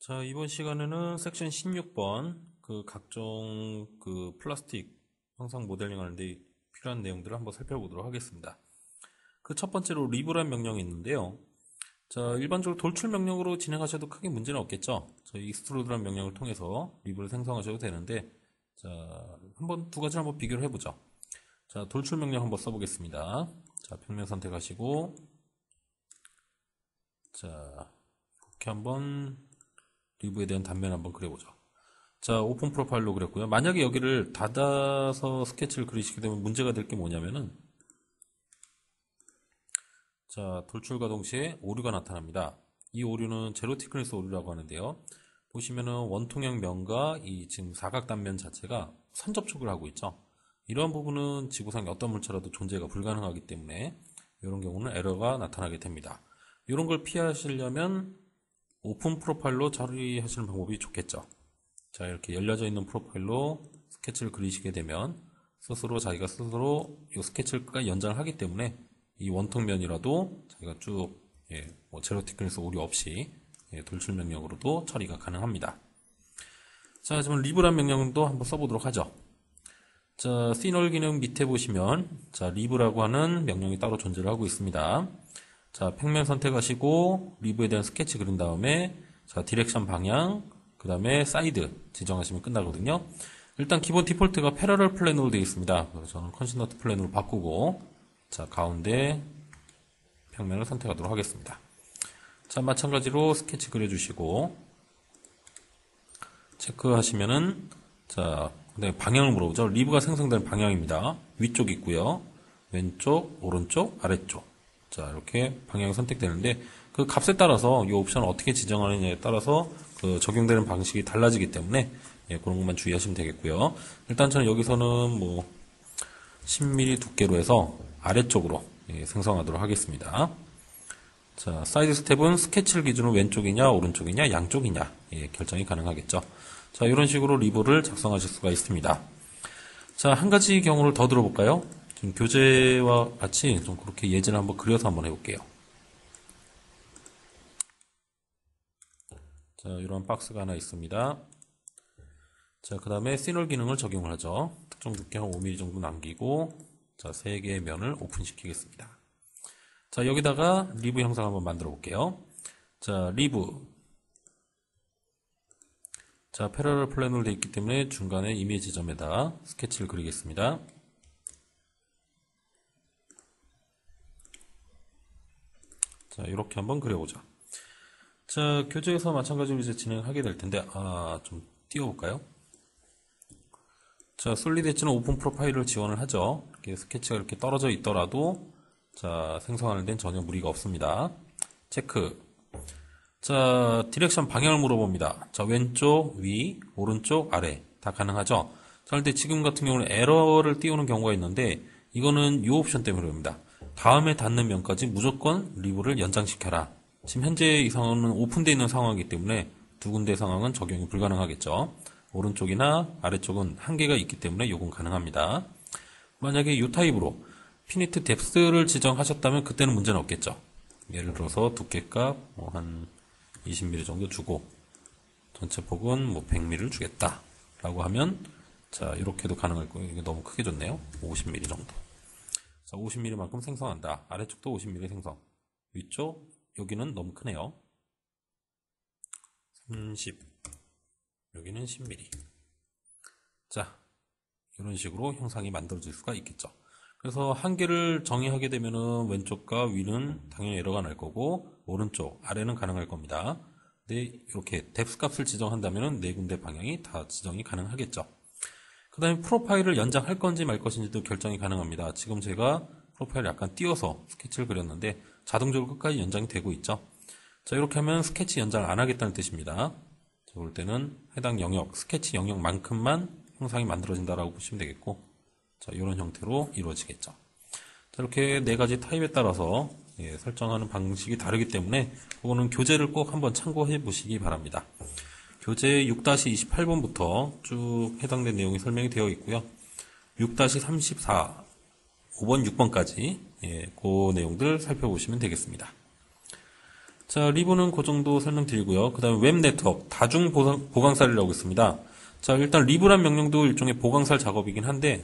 자, 이번 시간에는 섹션 16번 각종 플라스틱 형상 모델링 하는데 필요한 내용들을 한번 살펴보도록 하겠습니다. 첫 번째로 리브란 명령이 있는데요. 자, 일반적으로 돌출 명령으로 진행하셔도 크게 문제는 없겠죠. 저희 익스트루드란 명령을 통해서 리브를 생성하셔도 되는데, 자, 두 가지를 한번 비교를 해보죠. 자, 돌출 명령 한번 써보겠습니다. 자, 평면 선택하시고, 자, 이렇게 한번 리브에 대한 단면 한번 그려보죠. 자, 오픈 프로파일로 그렸고요. 만약에 여기를 닫아서 스케치를 그리시게 되면 문제가 될 게 뭐냐면은, 자, 돌출과 동시에 오류가 나타납니다. 이 오류는 제로 티크니스 오류라고 하는데요. 보시면은 원통형 면과 이 지금 사각 단면 자체가 선접촉을 하고 있죠. 이러한 부분은 지구상의 어떤 물체라도 존재가 불가능하기 때문에 이런 경우는 에러가 나타나게 됩니다. 이런 걸 피하시려면 오픈 프로파일로 처리하시는 방법이 좋겠죠. 자, 이렇게 열려져 있는 프로파일로 스케치를 그리시게 되면 자기가 스스로 이 스케치를 끝까지 연장을 하기 때문에 이 원통면이라도 자기가 쭉 제로 티크니스 오류 없이 돌출 명령으로도 처리가 가능합니다. 자, 그러면 리브란 명령도 한번 써보도록 하죠. 자, 시널 기능 밑에 보시면 자, 리브라고 하는 명령이 따로 존재를 하고 있습니다. 자, 평면 선택하시고 리브에 대한 스케치 그린 다음에 자, 디렉션 방향, 그 다음에 사이드 지정하시면 끝나거든요. 일단 기본 디폴트가 패러럴 플랜으로 되어 있습니다. 그래서 저는 컨시너트 플랜으로 바꾸고 자, 가운데 평면을 선택하도록 하겠습니다. 자, 마찬가지로 스케치 그려주시고 체크하시면은 자, 그다음에 방향을 물어보죠. 리브가 생성되는 방향입니다. 위쪽 있고요. 왼쪽, 오른쪽, 아래쪽. 자, 이렇게 방향이 선택되는데 그 값에 따라서 이 옵션을 어떻게 지정하느냐에 따라서 적용되는 방식이 달라지기 때문에 그런 것만 주의하시면 되겠고요. 일단 저는 여기서는 10mm 두께로 해서 아래쪽으로 생성하도록 하겠습니다. 자, 사이드 스텝은 스케치를 기준으로 왼쪽이냐 오른쪽이냐 양쪽이냐 결정이 가능하겠죠. 자, 이런 식으로 리브를 작성하실 수가 있습니다. 자, 한 가지 경우를 더 들어볼까요? 지금 교재와 같이 좀 그렇게 예제를 한번 그려서 한번 해볼게요. 자, 이런 박스가 하나 있습니다. 자, 그 다음에 시널 기능을 적용을 하죠. 특정 두께 한 5mm 정도 남기고, 자, 3개의 면을 오픈시키겠습니다. 자, 여기다가 리브 형상 한번 만들어 볼게요. 자, 리브. 자, 패러럴 플랜으로 되어 있기 때문에 중간에 이미지 지점에다 스케치를 그리겠습니다. 자, 이렇게 한번 그려보자. 자, 교재에서 마찬가지로 이제 진행하게 될 텐데, 좀 띄워볼까요? 자, 솔리드 엣지는 오픈 프로파일을 지원을 하죠. 이렇게 스케치가 이렇게 떨어져 있더라도, 자, 생성하는 데는 전혀 무리가 없습니다. 체크. 자, 디렉션 방향을 물어봅니다. 자, 왼쪽, 위, 오른쪽, 아래. 다 가능하죠? 자, 근데 지금 같은 경우는 에러를 띄우는 경우가 있는데, 이거는 이 옵션 때문에 그럽니다. 다음에 닿는 면까지 무조건 리브를 연장시켜라. 지금 현재 이 상황은 오픈되어 있는 상황이기 때문에 두 군데 상황은 적용이 불가능하겠죠. 오른쪽이나 아래쪽은 한계가 있기 때문에 요건 가능합니다. 만약에 이 타입으로 피니트 뎁스를 지정하셨다면 그때는 문제는 없겠죠. 예를 들어서 두께값 한 20mm 정도 주고 전체 폭은 100mm를 주겠다 라고 하면 자, 이렇게도 가능할 거예요. 이게 너무 크게 줬네요. 50mm 정도. 자, 50mm만큼 생성한다. 아래쪽도 50mm 생성. 위쪽, 여기는 너무 크네요. 30. 여기는 10mm. 자, 이런 식으로 형상이 만들어질 수가 있겠죠. 그래서 한계를 정의하게 되면은 왼쪽과 위는 당연히 에러가 날 거고, 오른쪽, 아래는 가능할 겁니다. 근데 이렇게 뎁스 값을 지정한다면은 네 군데 방향이 다 지정이 가능하겠죠. 그 다음에 프로파일을 연장할 건지 말 것인지도 결정이 가능합니다. 지금 제가 프로파일을 약간 띄워서 스케치를 그렸는데 자동적으로 끝까지 연장이 되고 있죠. 자, 이렇게 하면 스케치 연장을 안 하겠다는 뜻입니다. 자, 볼 때는 해당 영역, 스케치 영역만큼만 형상이 만들어진다라고 보시면 되겠고, 자, 이런 형태로 이루어지겠죠. 자, 이렇게 네 가지 타입에 따라서 설정하는 방식이 다르기 때문에 그거는 교재를 꼭 한번 참고해 보시기 바랍니다. 교재 6-28번부터 쭉 해당된 내용이 설명이 되어 있고요. 6-34, 5번, 6번까지 그 내용들 살펴보시면 되겠습니다. 자, 리브는 그 정도 설명드리고요. 그 다음에 웹 네트워크, 다중 보강살이라고 있습니다. 자, 일단 리브란 명령도 일종의 보강살 작업이긴 한데,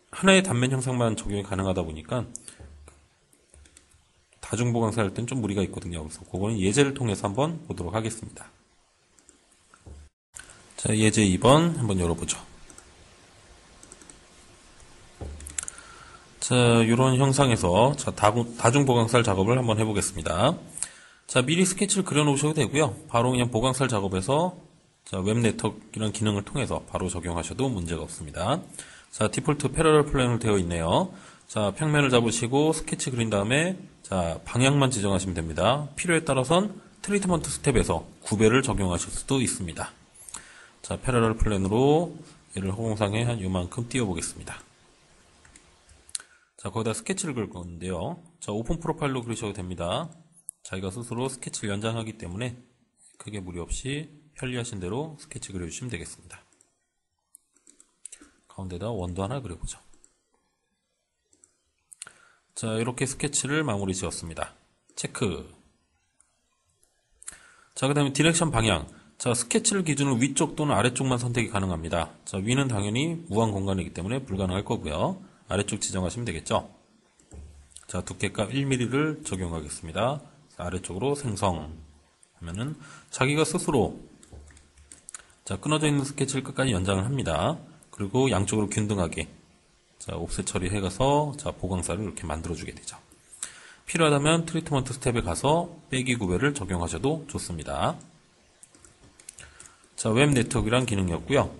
하나의 단면 형상만 적용이 가능하다 보니까, 다중 보강살 할 땐 좀 무리가 있거든요. 그래서 그거는 예제를 통해서 한번 보도록 하겠습니다. 자, 예제 2번 한번 열어보죠. 자, 이런 형상에서 자, 다중 보강살 작업을 한번 해보겠습니다. 자, 미리 스케치를 그려놓으셔도 되고요. 바로 그냥 보강살 작업에서 자, 웹 네트워크라는 기능을 통해서 바로 적용하셔도 문제가 없습니다. 자, 디폴트 패러럴 플랜으로 되어 있네요. 자, 평면을 잡으시고 스케치 그린 다음에 자, 방향만 지정하시면 됩니다. 필요에 따라선 트리트먼트 스텝에서 구배를 적용하실 수도 있습니다. 자, 패러럴 플랜으로 얘를 허공상에 한 요만큼 띄워보겠습니다. 자, 거기다 스케치를 그릴 건데요. 자, 오픈 프로파일로 그리셔도 됩니다. 자기가 스스로 스케치를 연장하기 때문에 크게 무리 없이 편리하신 대로 스케치 그려주시면 되겠습니다. 가운데다 원도 하나 그려보죠. 자, 이렇게 스케치를 마무리 지었습니다. 체크. 자, 그 다음에 디렉션 방향. 자, 스케치를 기준으로 위쪽 또는 아래쪽만 선택이 가능합니다. 자, 위는 당연히 무한 공간이기 때문에 불가능할 거고요. 아래쪽 지정하시면 되겠죠. 자, 두께값 1mm를 적용하겠습니다. 자, 아래쪽으로 생성 하면은 자기가 스스로 자, 끊어져 있는 스케치를 끝까지 연장을 합니다. 그리고 양쪽으로 균등하게 자, 옵셋 처리해가서 자, 보강살을 이렇게 만들어주게 되죠. 필요하다면 트리트먼트 스텝에 가서 빼기 구배를 적용하셔도 좋습니다. 자, 웹 네트워크란 기능이었고요.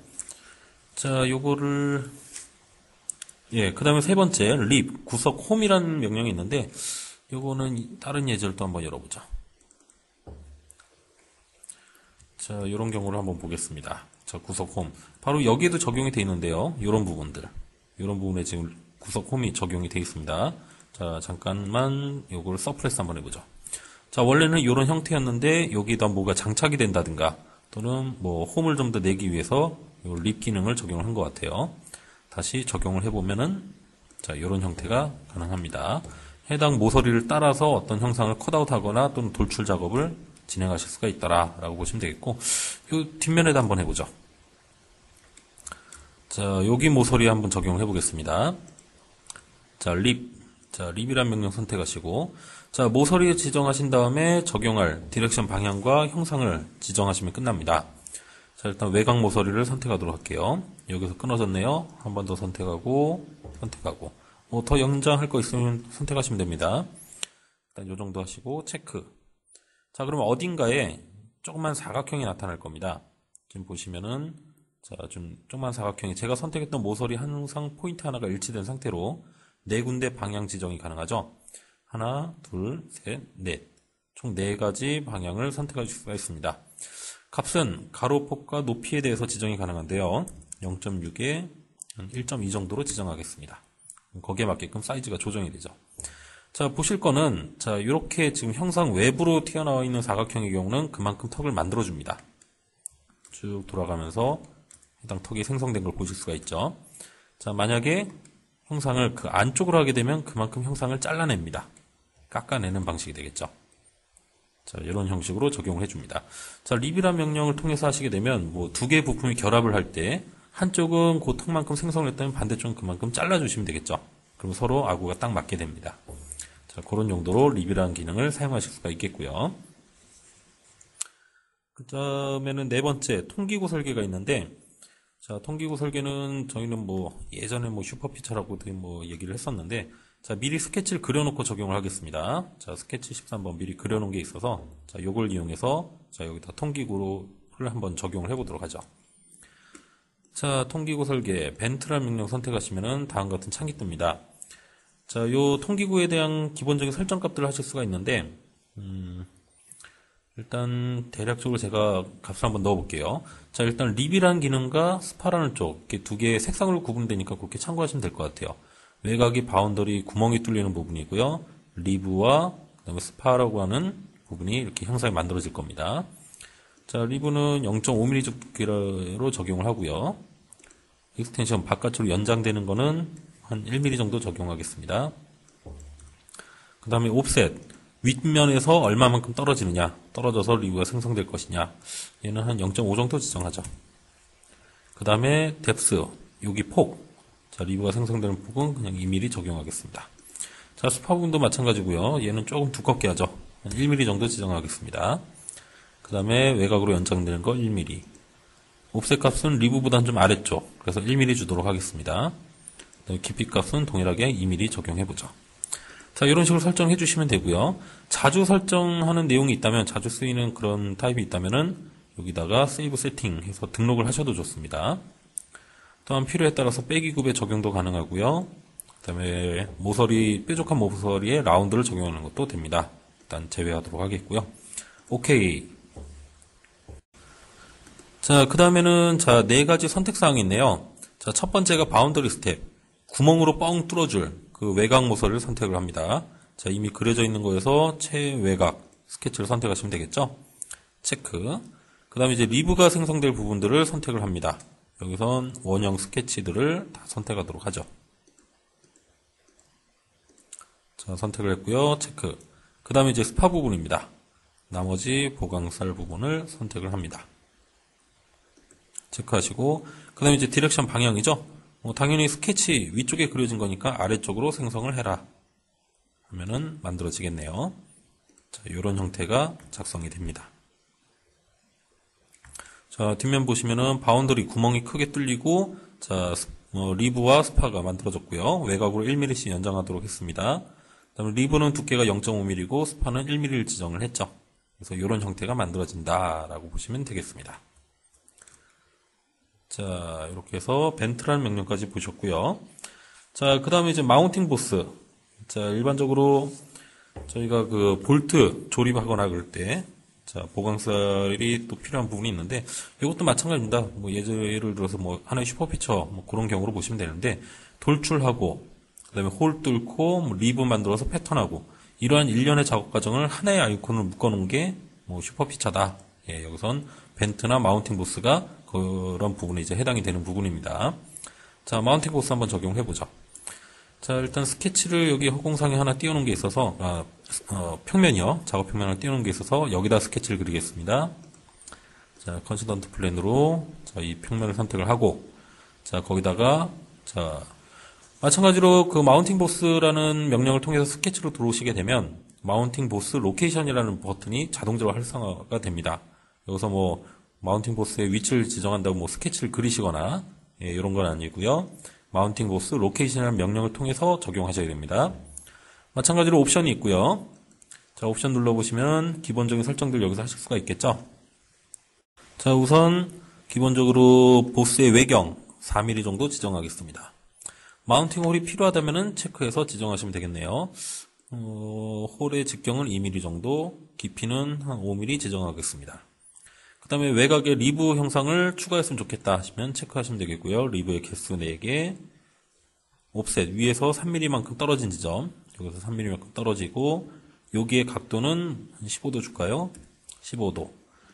자, 요거를 그 다음에 세 번째 lib 구석 홈이라는 명령이 있는데 요거는 다른 예제를 또 한번 열어보죠. 자, 요런 경우를 한번 보겠습니다. 자, 구석 홈 바로 여기에도 적용이 되어 있는데요. 요런 부분에 지금 구석 홈이 적용이 되어 있습니다. 자, 잠깐만 요걸 서프레스 한번 해보죠. 자, 원래는 요런 형태였는데 여기다 뭐가 장착이 된다든가 또는 뭐 홈을 좀 더 내기 위해서 요 lib 기능을 적용을 한 것 같아요. 다시 적용을 해보면은 자, 이런 형태가 가능합니다. 해당 모서리를 따라서 어떤 형상을 컷아웃하거나 또는 돌출 작업을 진행하실 수가 있다라고 보시면 되겠고, 이 뒷면에도 한번 해보죠. 자, 여기 모서리 한번 적용을 해보겠습니다. 자, 립이란 명령 선택하시고, 자, 모서리에 지정하신 다음에 적용할 디렉션 방향과 형상을 지정하시면 끝납니다. 자, 일단 외곽 모서리를 선택하도록 할게요. 여기서 끊어졌네요. 한 번 더 선택하고 뭐 더 연장할 거 있으면 선택하시면 됩니다. 일단 요 정도 하시고 체크. 자, 그러면 어딘가에 조그만 사각형이 나타날 겁니다. 지금 보시면은 자, 좀 조그만 사각형이 제가 선택했던 모서리 항상 포인트 하나가 일치된 상태로 네 군데 방향 지정이 가능하죠. 하나, 둘, 셋, 넷. 총 네 가지 방향을 선택할 수가 있습니다. 값은 가로폭과 높이에 대해서 지정이 가능한데요. 0.6에 1.2 정도로 지정하겠습니다. 거기에 맞게끔 사이즈가 조정이 되죠. 자, 보실 거는 자, 이렇게 지금 형상 외부로 튀어나와 있는 사각형의 경우는 그만큼 턱을 만들어줍니다. 쭉 돌아가면서 해당 턱이 생성된 걸 보실 수가 있죠. 자, 만약에 형상을 그 안쪽으로 하게 되면 그만큼 형상을 잘라냅니다. 깎아내는 방식이 되겠죠. 자, 이런 형식으로 적용을 해줍니다. 자, 립이란 명령을 통해서 하시게 되면 뭐 두 개의 부품이 결합을 할 때 한쪽은 그 턱만큼 생성을 했다면 반대쪽은 그만큼 잘라주시면 되겠죠. 그럼 서로 아구가 딱 맞게 됩니다. 자, 그런 용도로 립이라는 기능을 사용하실 수가 있겠고요. 그 다음에는 네 번째 통기구 설계가 있는데, 자, 통기구 설계는 저희는 뭐 예전에 뭐 슈퍼피처라고 뭐 얘기를 했었는데, 자, 미리 스케치를 그려놓고 적용을 하겠습니다. 자, 스케치 13번 미리 그려놓은 게 있어서, 자, 요걸 이용해서, 자, 여기다 통기구를 한번 적용을 해보도록 하죠. 자, 통기구 설계, 벤트란 명령 선택하시면은 다음과 같은 창이 뜹니다. 자, 요 통기구에 대한 기본적인 설정 값들을 하실 수가 있는데, 일단 대략적으로 제가 값을 한번 넣어볼게요. 자, 일단 립이라는 기능과 스파라는 쪽, 이렇게 두 개의 색상으로 구분되니까 그렇게 참고하시면 될 것 같아요. 외곽이 바운더리 구멍이 뚫리는 부분이고요. 리브와 그다음에 스파라고 하는 부분이 이렇게 형상이 만들어질 겁니다. 자, 리브는 0.5mm 두께로 적용을 하고요. 익스텐션 바깥으로 연장되는 거는 한 1mm 정도 적용하겠습니다. 그 다음에 옵셋. 윗면에서 얼마만큼 떨어지느냐, 떨어져서 리브가 생성될 것이냐, 얘는 한 0.5 정도 지정하죠. 그 다음에 뎁스, 여기 폭, 자, 리브가 생성되는 폭은 그냥 2mm 적용하겠습니다. 자, 스파 부분도 마찬가지고요. 얘는 조금 두껍게 하죠. 한 1mm 정도 지정하겠습니다. 그 다음에 외곽으로 연장되는 거 1mm. 옵셋 값은 리브보다는 좀 아래쪽, 그래서 1mm 주도록 하겠습니다. 깊이 값은 동일하게 2mm 적용해보죠. 자, 이런 식으로 설정해 주시면 되고요. 자주 설정하는 내용이 있다면, 자주 쓰이는 그런 타입이 있다면은 여기다가 세이브 세팅 해서 등록을 하셔도 좋습니다. 또한 필요에 따라서 빼기 굽의 적용도 가능하고요. 그 다음에 모서리, 뾰족한 모서리에 라운드를 적용하는 것도 됩니다. 일단 제외하도록 하겠고요. 오케이. 자, 그 다음에는 자, 네 가지 선택사항이 있네요. 자, 첫 번째가 바운더리 스텝. 구멍으로 뻥 뚫어줄 그 외곽 모서리를 선택을 합니다. 자, 이미 그려져 있는 거에서 최외곽 스케치를 선택하시면 되겠죠? 체크. 그 다음에 이제 리브가 생성될 부분들을 선택을 합니다. 여기선 원형 스케치들을 다 선택하도록 하죠. 자, 선택을 했고요. 체크. 그 다음에 이제 스파 부분입니다. 나머지 보강살 부분을 선택을 합니다. 체크하시고, 그 다음에 이제 디렉션 방향이죠. 당연히 스케치 위쪽에 그려진 거니까 아래쪽으로 생성을 해라 하면은 만들어지겠네요. 자, 이런 형태가 작성이 됩니다. 자, 뒷면 보시면은 바운더리 구멍이 크게 뚫리고, 자, 리브와 스파가 만들어졌고요. 외곽으로 1mm씩 연장하도록 했습니다. 그다음에 리브는 두께가 0.5mm고 스파는 1mm를 지정을 했죠. 그래서 이런 형태가 만들어진다라고 보시면 되겠습니다. 자, 이렇게 해서 벤트라는 명령까지 보셨고요. 자, 그 다음에 이제 마운팅 보스. 자, 일반적으로 저희가 그 볼트 조립하거나 그럴 때, 자, 보강살이 또 필요한 부분이 있는데, 이것도 마찬가지입니다. 뭐 예를 들어서 뭐 하나의 슈퍼피처, 뭐 그런 경우로 보시면 되는데, 돌출하고, 그 다음에 홀 뚫고, 뭐 리브 만들어서 패턴하고, 이러한 일련의 작업 과정을 하나의 아이콘을 묶어놓은 게, 뭐 슈퍼피처다. 예, 여기선 벤트나 마운팅 보스가 그런 부분에 이제 해당이 되는 부분입니다. 자, 마운팅 보스 한번 적용해보죠. 자, 일단 스케치를 여기 허공상에 하나 띄워놓은 게 있어서, 평면이요. 작업 평면을 띄워놓은 게 있어서 여기다 스케치를 그리겠습니다. 자, 컨시던트 플랜으로, 자, 이 평면을 선택을 하고, 자, 거기다가, 자, 마찬가지로 그 마운팅 보스라는 명령을 통해서 스케치로 들어오시게 되면, 마운팅 보스 로케이션이라는 버튼이 자동적으로 활성화가 됩니다. 여기서 뭐, 마운팅 보스의 위치를 지정한다고 뭐 스케치를 그리시거나, 예, 이런 건 아니고요. 마운팅 보스 로케이션이라는 명령을 통해서 적용하셔야 됩니다. 마찬가지로 옵션이 있고요. 자, 옵션 눌러보시면 기본적인 설정들 여기서 하실 수가 있겠죠. 자, 우선 기본적으로 보스의 외경 4mm 정도 지정하겠습니다. 마운팅 홀이 필요하다면 체크해서 지정하시면 되겠네요. 홀의 직경은 2mm 정도, 깊이는 한 5mm 지정하겠습니다. 그 다음에 외곽에 리브 형상을 추가했으면 좋겠다 하시면 체크하시면 되겠고요. 리브의 개수 4개, 옵셋 위에서 3mm만큼 떨어진 지점, 여기서 3mm만큼 떨어지고, 여기의 각도는 한 15도 줄까요? 15도.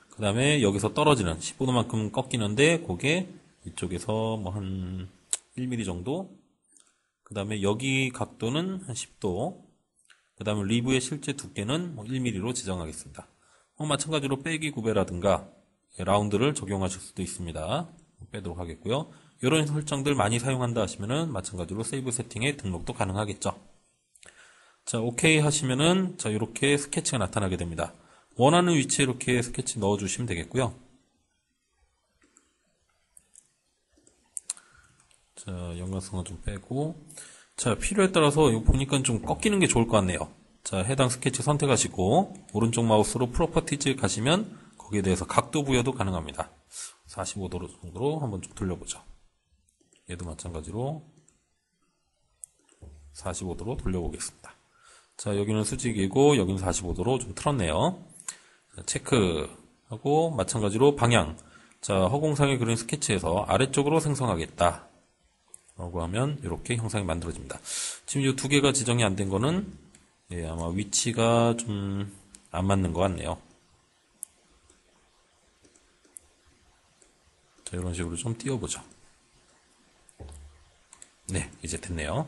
그 다음에 여기서 떨어지는 15도만큼 꺾이는데 그게 이쪽에서 뭐 한 1mm 정도. 그 다음에 여기 각도는 한 10도. 그 다음에 리브의 실제 두께는 뭐 1mm로 지정하겠습니다. 마찬가지로 빼기 구배라든가 라운드를 적용하실 수도 있습니다. 빼도록 하겠고요. 이런 설정들 많이 사용한다 하시면은 마찬가지로 세이브 세팅에 등록도 가능하겠죠. 자, 오케이 하시면은 자, 이렇게 스케치가 나타나게 됩니다. 원하는 위치에 이렇게 스케치 넣어주시면 되겠고요. 자, 연관성은 좀 빼고, 자, 필요에 따라서 이거 보니까 좀 꺾이는 게 좋을 것 같네요. 자, 해당 스케치 선택하시고 오른쪽 마우스로 프로퍼티즈 가시면 거기에 대해서 각도 부여도 가능합니다. 45도 정도로 한번 좀 돌려보죠. 얘도 마찬가지로 45도로 돌려보겠습니다. 자, 여기는 수직이고 여기는 45도로 좀 틀었네요. 자, 체크하고 마찬가지로 방향. 자, 허공상에 그린 스케치에서 아래쪽으로 생성하겠다 라고 하면 이렇게 형상이 만들어집니다. 지금 이 두 개가 지정이 안 된 거는 예, 아마 위치가 좀 안 맞는 것 같네요. 자, 이런 식으로 좀 띄워보죠. 네, 이제 됐네요.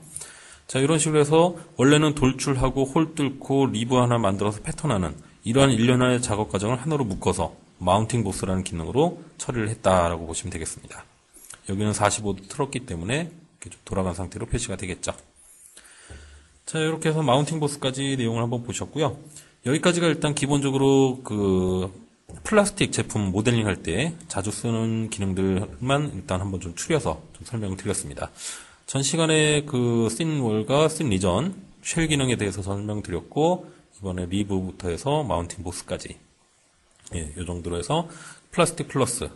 자, 이런 식으로 해서 원래는 돌출하고 홀 뚫고 리브 하나 만들어서 패턴하는 이러한 일련의 작업 과정을 하나로 묶어서 마운팅 보스라는 기능으로 처리를 했다라고 보시면 되겠습니다. 여기는 45도 틀었기 때문에 이렇게 좀 돌아간 상태로 표시가 되겠죠. 자, 이렇게 해서 마운팅 보스까지 내용을 한번 보셨고요. 여기까지가 일단 기본적으로 그 플라스틱 제품 모델링 할 때 자주 쓰는 기능들만 일단 한번 좀 추려서 좀 설명을 드렸습니다. 전 시간에 그 씬월과 씬리전 쉘 기능에 대해서 설명드렸고, 이번에 리브부터 해서 마운팅 보스까지, 이 정도로 해서 플라스틱 플러스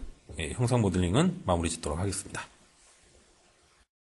형상 모델링은 마무리 짓도록 하겠습니다.